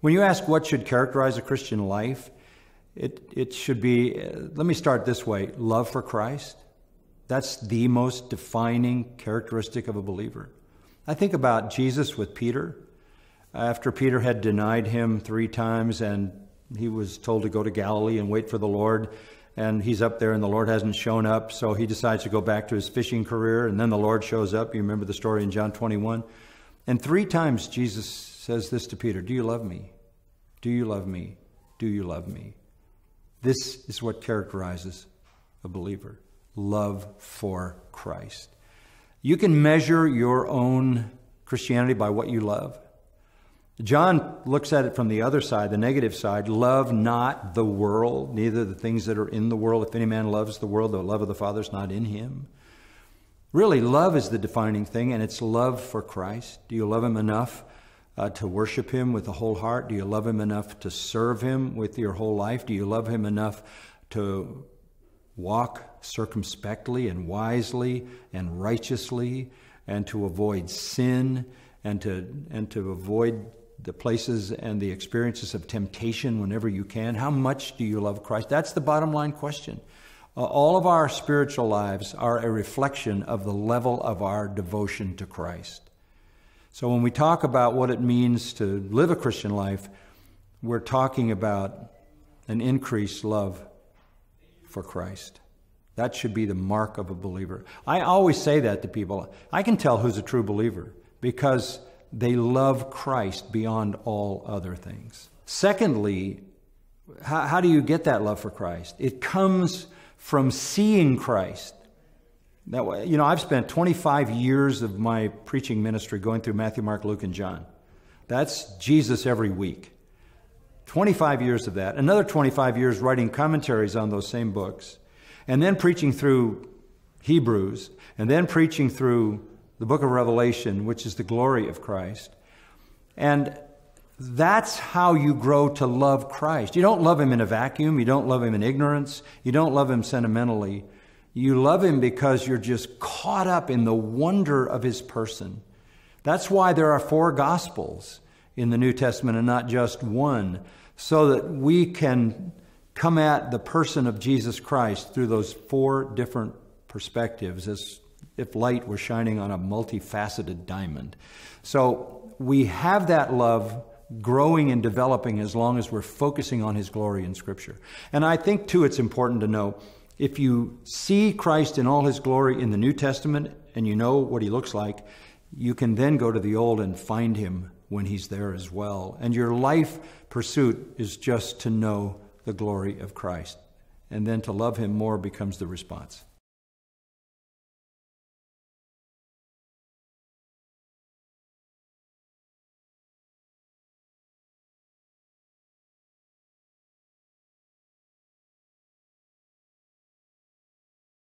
When you ask what should characterize a Christian life, it should be, let me start this way, love for Christ. That's the most defining characteristic of a believer. I think about Jesus with Peter. After Peter had denied him 3 times and he was told to go to Galilee and wait for the Lord, and he's up there and the Lord hasn't shown up, so he decides to go back to his fishing career, and then the Lord shows up. You remember the story in John 21? And 3 times Jesus says this to Peter, do you love me? Do you love me? Do you love me? This is what characterizes a believer. Love for Christ. You can measure your own Christianity by what you love. John looks at it from the other side, the negative side. Love not the world, neither the things that are in the world. If any man loves the world, the love of the Father is not in him. Really, love is the defining thing, and it's love for Christ. Do you love him enough to worship him with the whole heart? Do you love him enough to serve him with your whole life? Do you love him enough to walk circumspectly and wisely and righteously, and to avoid sin, and to avoid the places and the experiences of temptation whenever you can? How much do you love Christ? That's the bottom line question. All of our spiritual lives are a reflection of the level of our devotion to Christ. So when we talk about what it means to live a Christian life, we're talking about an increased love for Christ. That should be the mark of a believer. I always say that to people. I can tell who's a true believer because they love Christ beyond all other things. Secondly, how do you get that love for Christ? It comes from seeing Christ. Now, I've spent 25 years of my preaching ministry going through Matthew, Mark, Luke, and John. That's Jesus every week. 25 years of that. Another 25 years writing commentaries on those same books. And then preaching through Hebrews. And then preaching through the book of Revelation, which is the glory of Christ. And that's how you grow to love Christ. You don't love him in a vacuum. You don't love him in ignorance. You don't love him sentimentally. You love him because you're just caught up in the wonder of his person. That's why there are 4 Gospels in the New Testament and not just one, so that we can come at the person of Jesus Christ through those 4 different perspectives, as if light were shining on a multifaceted diamond. So we have that love growing and developing as long as we're focusing on his glory in Scripture. And I think, too, it's important to know, if you see Christ in all his glory in the New Testament and you know what he looks like, you can then go to the Old and find him when he's there as well. And your life pursuit is just to know the glory of Christ. And then to love him more becomes the response.